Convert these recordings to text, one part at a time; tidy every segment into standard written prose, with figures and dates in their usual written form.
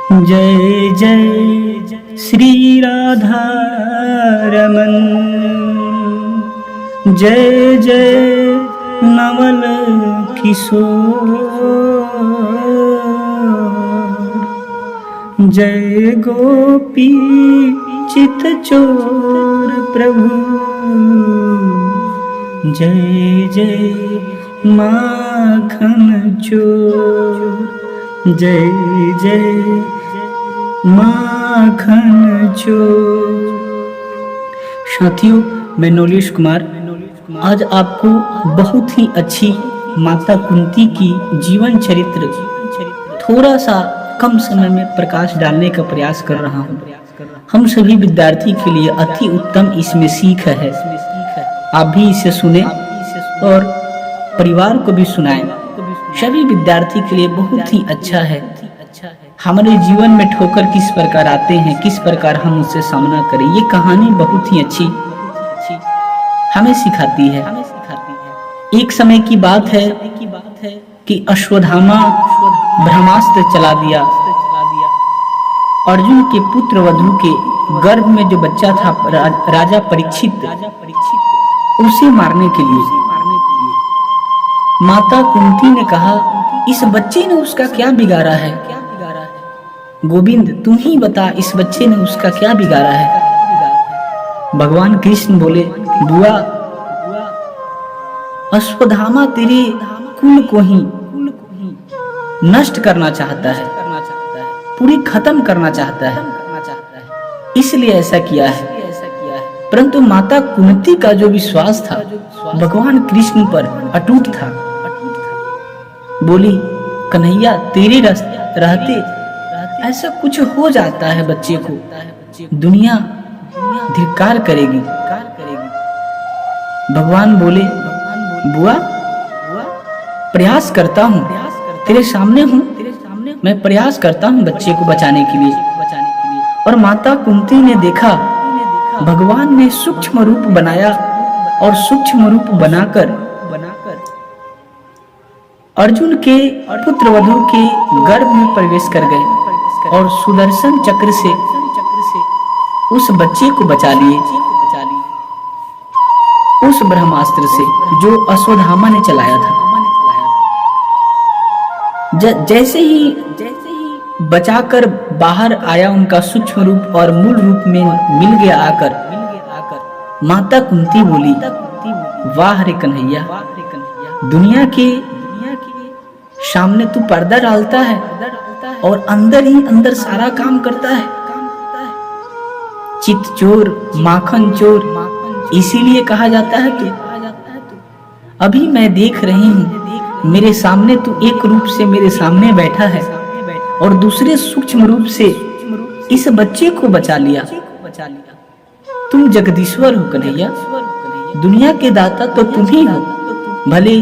जय जय श्री राधा रमन, जय जय नवल किशोर, जय गोपी चित चोर प्रभु, जय जय माखन चोर, जय जय माखन चोर। साथियों, मैं नौलेश कुमार आज आपको बहुत ही अच्छी माता कुंती की जीवन चरित्र थोड़ा सा कम समय में प्रकाश डालने का प्रयास कर रहा हूँ। हम सभी विद्यार्थी के लिए अति उत्तम इसमें सीख है। आप भी इसे सुने और परिवार को भी सुनाएं। सभी विद्यार्थी के लिए बहुत ही अच्छा है। हमारे जीवन में ठोकर किस प्रकार आते हैं, किस प्रकार हम उससे सामना करें, ये कहानी बहुत ही अच्छी हमें सिखाती है। एक समय की बात है कि अश्वत्थामा ब्रह्मास्त्र चला दिया। अर्जुन के पुत्र वधु के गर्भ में जो बच्चा था राजा परीक्षित, उसे मारने के लिए माता कुंती ने कहा, इस बच्चे ने उसका क्या बिगाड़ा है? गोविंद, तुम ही बता, इस बच्चे ने उसका क्या बिगाड़ा है? भगवान कृष्ण बोले, बुआ, अश्वत्थामा तेरे कुल को ही नष्ट करना चाहता है, पूरी खत्म करना चाहता है, इसलिए ऐसा किया है। परंतु माता कुंती का जो विश्वास था भगवान कृष्ण पर अटूट था। बोली, कन्हैया, तेरे रहते ऐसा कुछ हो जाता है, बच्चे को दुनिया धिक्कार करेगी। भगवान बोले, बुआ, प्रयास करता हूँ, तेरे सामने हूँ, मैं प्रयास करता हूँ बच्चे को बचाने के लिए। और माता कुंती ने देखा भगवान ने सूक्ष्म रूप बनाया और सूक्ष्म रूप बनाकर अर्जुन के पुत्र वधु के गर्भ में प्रवेश कर गए और सुदर्शन चक्र से उस बच्चे को बचा लिए, उस ब्रह्मास्त्र से जो अश्वत्थामा ने चलाया था। जैसे ही बचाकर बाहर आया उनका सूक्ष्म रूप और मूल रूप में मिल गया आकर, माता कुंती बोली, वाह रे कन्हैया, दुनिया के सामने तू पर्दा डालता है और अंदर ही अंदर सारा काम करता है। चित चोर, माखन चोर, इसीलिए कहा जाता है तू। अभी मैं देख रही हूँ, मेरे सामने तू एक रूप से मेरे सामने बैठा है और दूसरे सूक्ष्म रूप से इस बच्चे को बचा लिया। तुम जगदीश्वर हो कन्हैया, दुनिया के दाता तो तुम ही हो। भले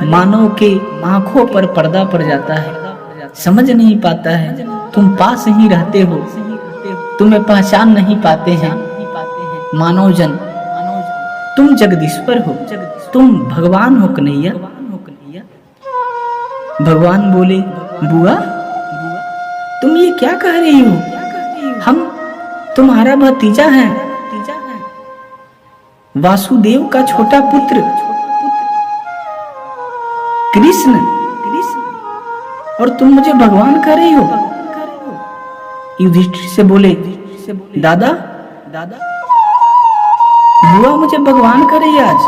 मानव के आंखों पर पर्दा पड़ जाता है, समझ नहीं पाता है, तुम पास ही रहते हो, तुम्हें पहचान नहीं पाते हैं मानव जन। तुम जगदीश्वर हो, तुम भगवान हो कन्हैया। भगवान बोले, बुआ, तुम ये क्या कह रही हो? हम तुम्हारा भतीजा है, वासुदेव का छोटा पुत्र कृष्ण, और तुम मुझे भगवान कह रही हो? युधिष्ठिर से बोले, दादा, बुआ मुझे भगवान कह रही है आज,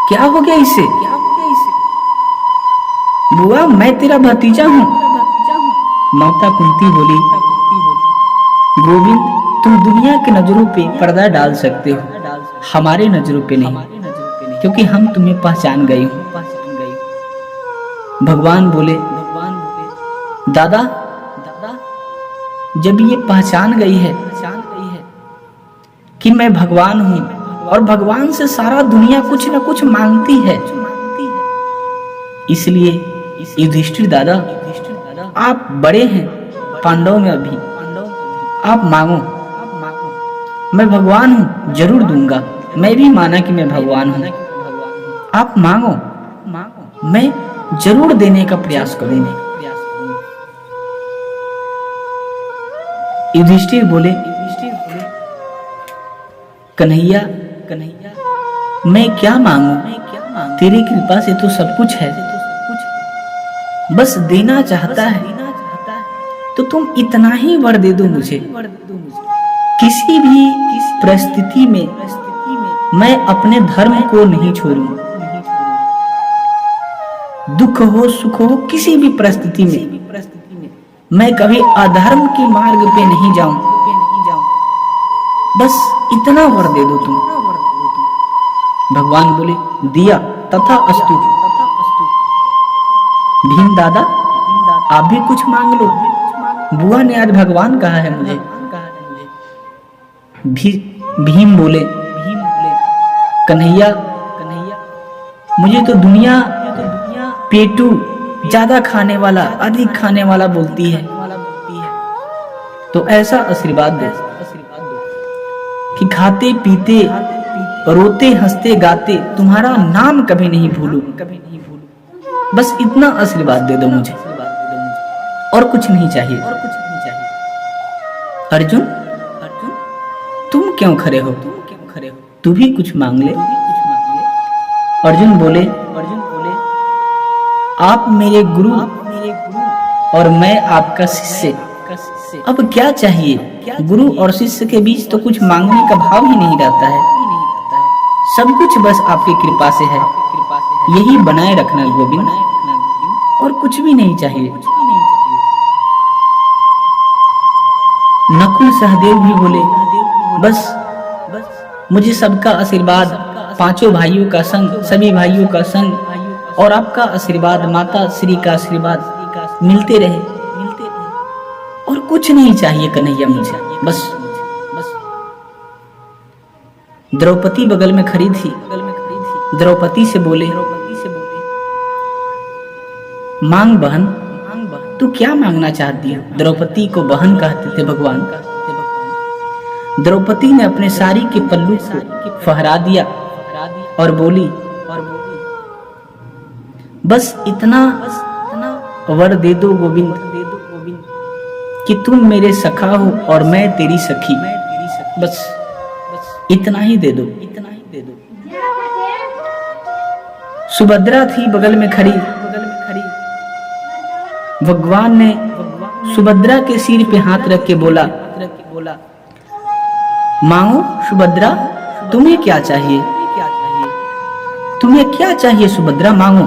क्या हो गया इसे? बुआ, मैं तेरा भतीजा हूँ। माता कुंती बोली, गोविंद, तुम दुनिया के नजरों पे पर्दा डाल सकते हो, हमारे नजरों पे नहीं, क्योंकि हम तुम्हें पहचान गए हो। भगवान बोले, दादा, जब ये पहचान गई है कि मैं भगवान हूँ और भगवान से सारा दुनिया कुछ न कुछ मांगती है, इसलिए युधिष्ठिर दादा, आप बड़े हैं पांडव में, अभी आप मांगो, मैं भगवान हूँ, जरूर दूंगा। मैं भी माना कि मैं भगवान हूँ, आप मांगो, मैं जरूर देने का प्रयास करूंगा। युधिष्ठिर बोले, कन्हैया मैं क्या मांगू, तेरी कृपा से तो सब कुछ है, बस देना चाहता है तो तुम इतना ही वर दे दो मुझे। किसी भी परिस्थिति में मैं अपने धर्म को नहीं छोड़ूं, दुख हो सुख हो किसी भी परिस्थिति में मैं कभी अधर्म के मार्ग पे नहीं जाऊं, बस इतना वर दे दो तुम। भगवान बोले, दिया तथा अस्तु। भीम दादा आप भी कुछ मांग लो, बुआ ने आज भगवान कहा है मुझे। भीम बोले, कन्हैया मुझे तो दुनिया पेटू ज्यादा खाने वाला अधिक खाने वाला बोलती है, तो ऐसा आशीर्वाद दो कि खाते पीते रोते हंसते गाते तुम्हारा नाम कभी नहीं भूलूं, बस इतना आशीर्वाद दे दो मुझे, और कुछ नहीं चाहिए। अर्जुन तुम क्यों खड़े हो, तू भी कुछ मांग ले। अर्जुन बोले, आप मेरे गुरु और मैं आपका शिष्य, अब क्या चाहिए। गुरु और शिष्य के बीच तो कुछ मांगने का भाव ही नहीं रहता है, सब कुछ बस आपकी कृपा से है, यही बनाए रखना गोविंद, और कुछ भी नहीं चाहिए। नकुल सहदेव भी बोले, बस मुझे सबका आशीर्वाद, पांचों भाइयों का संग, सभी भाइयों का संग, और आपका आशीर्वाद, माता श्री का आशीर्वाद मिलते रहे, और कुछ नहीं चाहिए कन्हैया मुझे, बस। द्रौपदी बगल में खड़ी थी, द्रौपदी से बोले, मांग बहन, तू क्या मांगना चाहती है। द्रौपदी को बहन कहते थे भगवान। द्रौपदी ने अपने साड़ी के पल्लू को फहरा दिया और बोली, बस इतना वर दे दो गोविंद कि तुम मेरे सखा हो और मैं तेरी सखी, बस इतना ही दे दो। सुभद्रा थी बगल में खड़ी, भगवान ने सुभद्रा के सिर पे हाथ रख के बोला, मांगो सुभद्रा, तुम्हें क्या चाहिए, तुम्हें क्या चाहिए सुभद्रा, मांगो,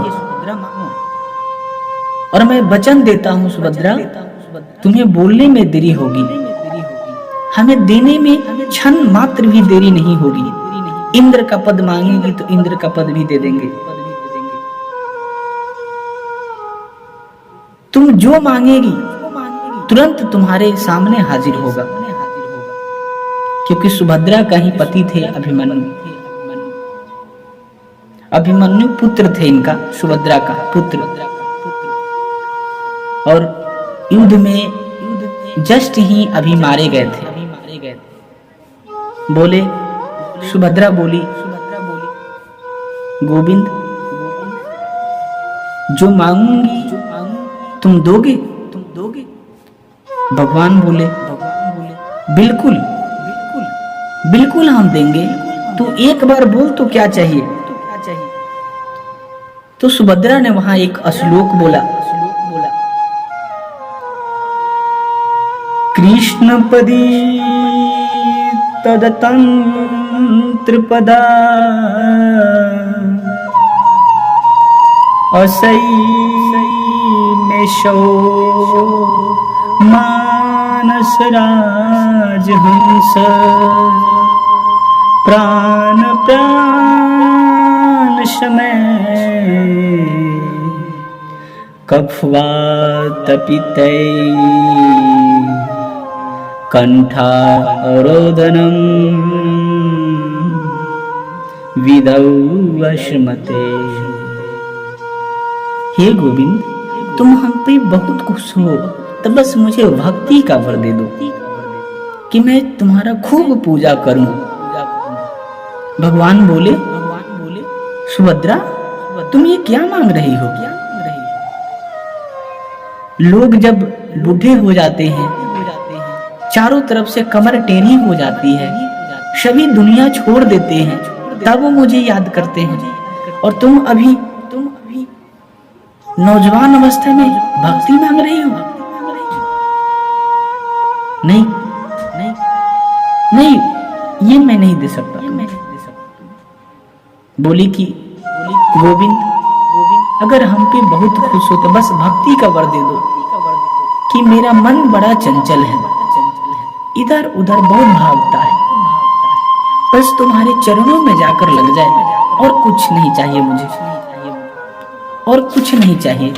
और मैं वचन देता हूं सुभद्रा, तुम्हें बोलने में देरी होगी, हमें देने में क्षण मात्र भी देरी नहीं होगी। इंद्र का पद मांगेगी तो इंद्र का पद भी दे देंगे, तुम जो मांगेगी तुरंत तुम्हारे सामने हाजिर होगा, क्योंकि सुभद्रा का ही पति थे अभिमन्यु। अभिमन्यु पुत्र थे इनका, सुभद्रा का पुत्र, और युद्ध में जस्ट ही अभी मारे गए थे। बोले, सुभद्रा बोली, गोविंद जो मांगूंगी तुम दोगे। भगवान बोले, बिल्कुल बिल्कुल हम देंगे, तू एक बार बोल तो क्या चाहिए। तो सुभद्रा ने वहां एक श्लोक बोला, कृष्णपदी तदतंत्र पदा असई में शो मानस राजहंस प्राण प्राण समय कफवा तपितै कंठा रोदनम विदौ वश्मते। हे गोविंद, तुम हम पे बहुत खुश हो, तो बस मुझे भक्ति का वर दे दो कि मैं तुम्हारा खूब पूजा करूं। भगवान बोले, सुभद्रा तुम ये क्या मांग रही हो। लोग जब बूढ़े हो जाते हैं चारों तरफ से कमर टेढ़ी हो जाती है, सभी दुनिया छोड़ देते हैं, तब वो मुझे याद करते हैं। और तुम अभी नौजवान अवस्था में भक्ति मांग रही हो? नहीं नहीं नहीं, ये मैं नहीं दे सकता। बोली कि गोविंद, अगर हम पे बहुत खुश हो तो बस भक्ति का वर दे दो कि मेरा मन बड़ा चंचल है, इधर उधर बहुत भागता है, बस तुम्हारे चरणों में जाकर लग जाए, और कुछ नहीं चाहिए मुझे, और कुछ नहीं चाहिए।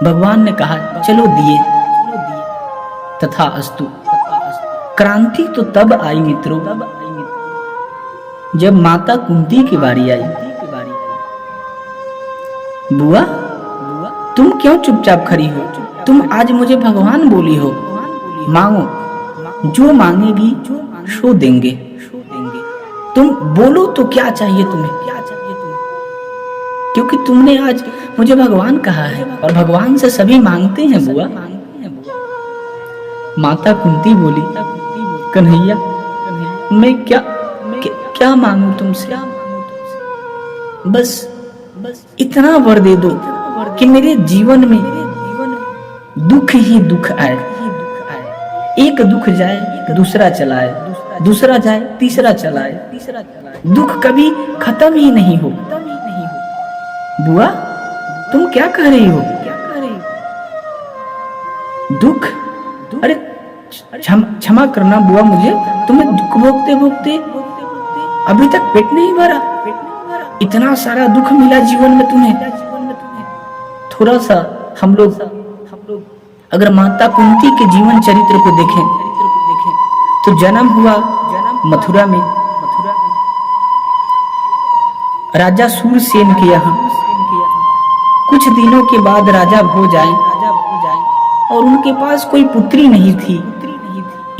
भगवान ने कहा चलो दिए, तथा अस्तु। क्रांति तो तब आई मित्रों जब माता कुंती की बारी आई। बुआ, तुम क्यों चुपचाप खड़ी हो? तुम आज मुझे भगवान बोली हो, मांगो, जो मांगेगी सो देंगे। तुम बोलो तो क्या चाहिए तुम्हें? क्योंकि तुमने आज मुझे भगवान कहा है, और भगवान से सभी मांगते हैं बुआ। माता कुंती बोली, कन्हैया, मैं क्या मांगू तुमसे? बस इतना वर दे दो कि मेरे जीवन में दुख ही दुख आए, एक दुख जाए दूसरा चलाए, दूसरा जाए तीसरा चलाए, दुख कभी खत्म ही नहीं हो। बुआ, तुम क्या कह रही हो? दुख? अरे क्षमा करना बुआ, मुझे तुम्हें दुख भोगते भोगते अभी तक पेट नहीं भरा। इतना सारा दुख मिला जीवन में तुम्हें। थोड़ा सा हम लोग अगर माता कुंती के जीवन चरित्र को देखें तो जन्म हुआ मथुरा में, राजा सूरसेन के यहाँ। कुछ दिनों के बाद राजा भोज आए और उनके पास कोई पुत्री नहीं थी,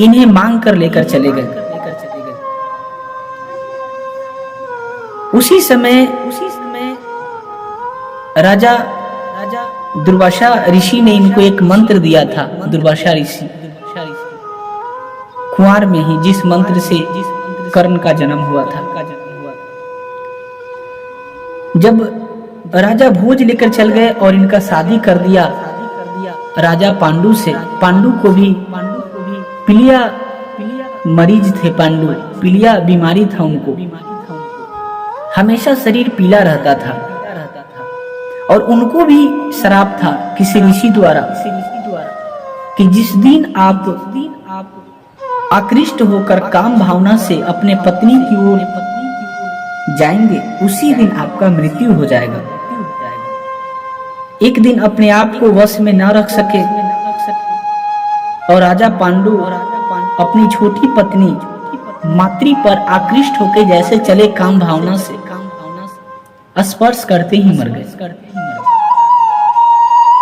इन्हें मांग कर लेकर चले गए। उसी समय राजा दुर्वासा ऋषि ने इनको एक मंत्र दिया था। दुर्वासा ऋषि कुंवार में ही, जिस मंत्र से कर्ण का जन्म हुआ था। जब राजा भोज लेकर चल गए और इनका शादी कर दिया राजा पांडु से। पांडु को भी पीलिया मरीज थे, पांडु पीलिया बीमारी था उनको, हमेशा शरीर पीला रहता था। और उनको भी श्राप था किसी ऋषि द्वारा कि जिस दिन आप आकृष्ट होकर काम भावना से अपने पत्नी की ओर जाएंगे, उसी दिन आपका मृत्यु हो जाएगा। एक दिन अपने आप को वश में न रख सके और राजा पांडु अपनी छोटी पत्नी मातृ पर आकृष्ट होकर जैसे चले काम भावना से, स्पर्श करते ही मर गए।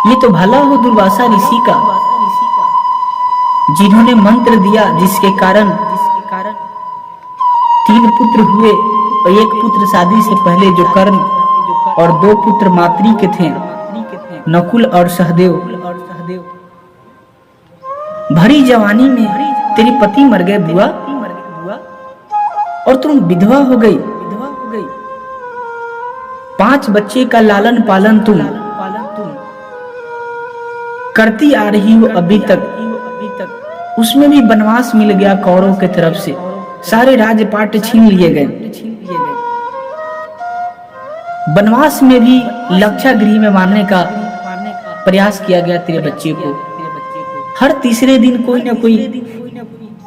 ये तो भला हो दुर्वासा ऋषि का, जिन्होंने मंत्र दिया जिसके कारण 3 पुत्र हुए, और 1 पुत्र शादी से पहले जो कर्ण, और 2 पुत्र मातृ के थे, नकुल और सहदेव। भरी जवानी में तेरे पति मर गए बुआ, और तुम विधवा हो गई। 5 बच्चे का लालन पालन तुम करती आ रही हो अभी तक। उसमें भी वनवास मिल गया कौरव के तरफ से, सारे राजपाट छीन लिए गए। वनवास में भी लक्षागृह में मारने का प्रयास किया गया तेरे बच्चे को। हर तीसरे दिन कोई ना कोई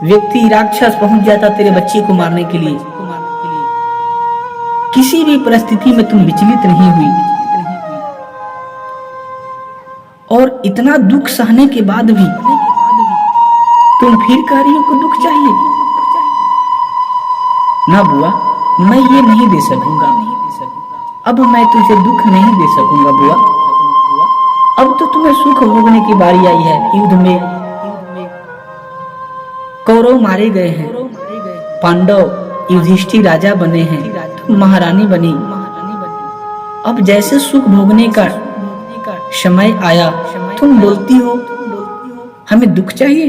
व्यक्ति राक्षस पहुंच जाता तेरे बच्चे को मारने के लिए। किसी भी परिस्थिति में तुम विचलित नहीं हुई, और इतना दुख सहने के बाद भी तुम फिर कह रही हो कि दुख चाहिए। ना बुआ, मैं ये नहीं दे सकूंगा, अब मैं तुझे दुख नहीं दे सकूंगा बुआ। अब तो तुम्हें सुख भोगने की बारी आई है। युद्ध में कौरव मारे गए हैं, पांडव युधिष्ठिर राजा बने हैं, तुम महारानी बनी। अब जैसे सुख भोगने का समय आया, तुम बोलती हो हमें दुख चाहिए?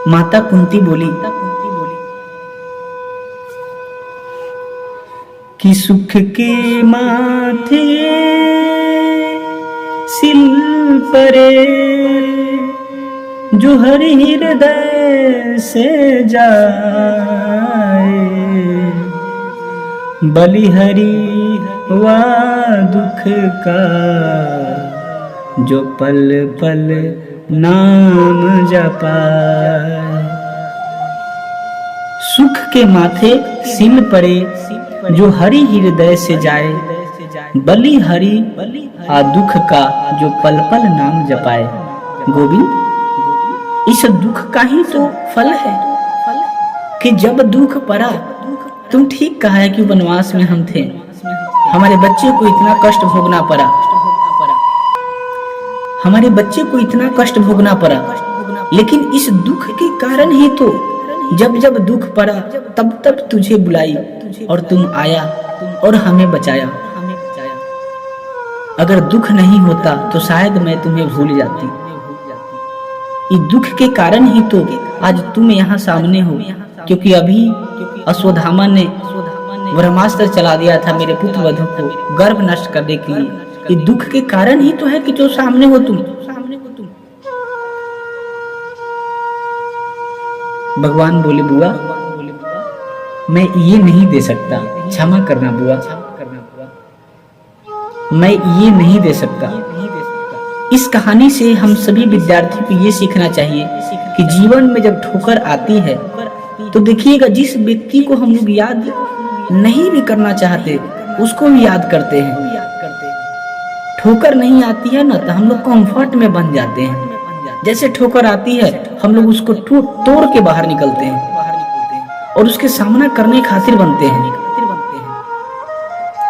माता कुंती बोली कि सुख के माथे सिल परे, जो हरि हृदय से जाए, बलिहरि वा दुख का, जो पल पल नाम जपाए। सुख के माथे सिल परे, जो हरि हृदय से जाए, बलि हरि आ दुख का, जो पल पल नाम जपाए। गोविंद, इस दुख का ही तो फल है कि जब दुख पड़ा, तुम ठीक कहा है कि वनवास में हम थे, हमारे बच्चे को इतना कष्ट भोगना पड़ा, हमारे बच्चे को इतना कष्ट भोगना पड़ा, लेकिन इस दुख के कारण ही तो जब जब दुख पड़ा तब तब तुझे बुलाई और तुम आया और हमें बचाया। अगर दुख नहीं होता तो शायद मैं तुम्हें भूल जाती। इस दुख के कारण ही तो आज तुम यहाँ सामने हो, क्योंकि अभी अश्वत्थामा ने ब्रह्मास्त्र चला दिया था मेरे पुत्र वधु को गर्भ नष्ट करने के लिए। ये दुख के कारण ही तो है कि जो सामने हो तुम। भगवान बोले, बुआ मैं ये नहीं दे सकता, क्षमा करना बुआ, मैं ये नहीं दे सकता। इस कहानी से हम सभी विद्यार्थी को ये सीखना चाहिए कि जीवन में जब ठोकर आती है तो देखिएगा, जिस व्यक्ति को हम लोग याद नहीं भी करना चाहते उसको भी याद करते हैं। ठोकर नहीं आती है ना तो हम लोग कंफर्ट में बन जाते हैं। जैसे ठोकर आती है हम लोग उसको तोड़ के बाहर निकलते हैं और उसके सामना करने खातिर बनते हैं।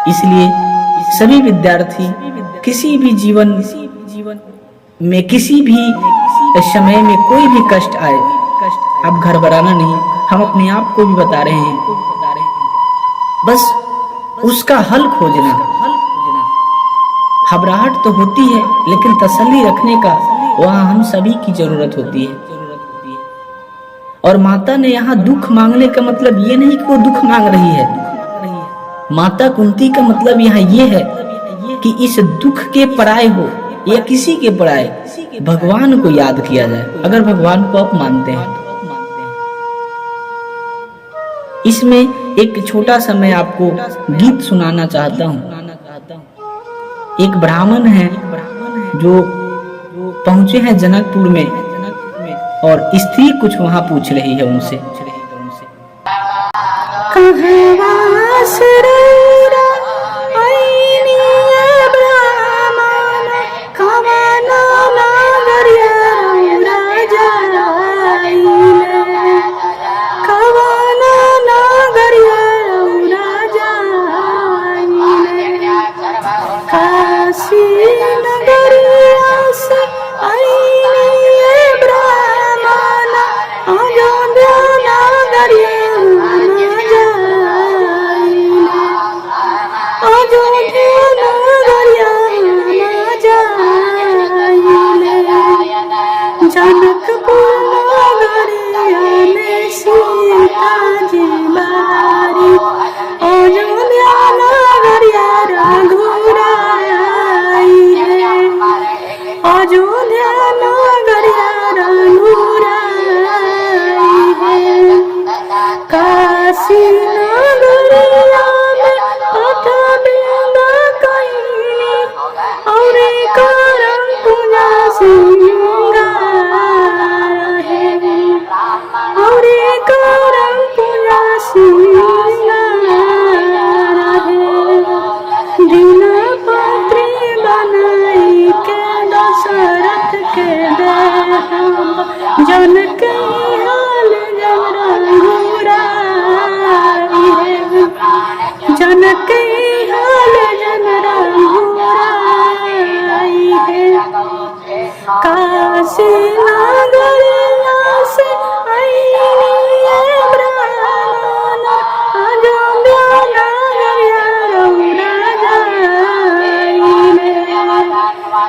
इसलिए सभी विद्यार्थी किसी भी जीवन में किसी भी समय में कोई भी कष्ट आए, आप घबराना नहीं। हम अपने आप को भी बता रहे हैं, बस उसका हल खोजना। घबराहट तो होती है लेकिन तसल्ली रखने का वहाँ हम सभी की जरूरत होती है। और माता ने यहाँ दुख मांगने का मतलब ये नहीं कि वो दुख मांग रही है। माता कुंती का मतलब यहाँ ये है कि इस दुख के पराये हो या किसी के पराये भगवान को याद किया जाए। अगर भगवान को आप मानते हैं, इसमें एक छोटा सा मैं आपको गीत सुनाना चाहता हूँ। एक ब्राह्मण है जो पहुंचे हैं जनकपुर में और स्त्री कुछ वहां पूछ रही है उनसे,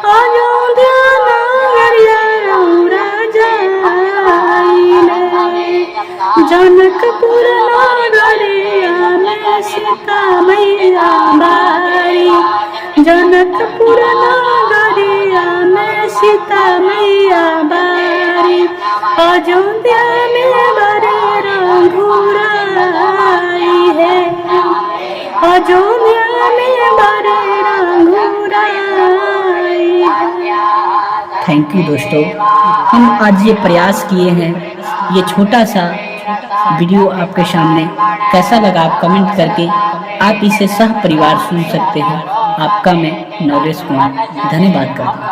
Oh, बारी, जनकपुर नगरिया में सीता मैया बारी, अयोध्या में बड़े रघुराई है, अयोध्या में बड़े रघुराई है। थैंक यू दोस्तों, हम आज ये प्रयास किए हैं, ये छोटा सा वीडियो आपके सामने कैसा लगा आप कमेंट करके आप इसे सह परिवार सुन सकते हैं। आपका मैं नवलेश कुमार धन्यवाद करता हूँ।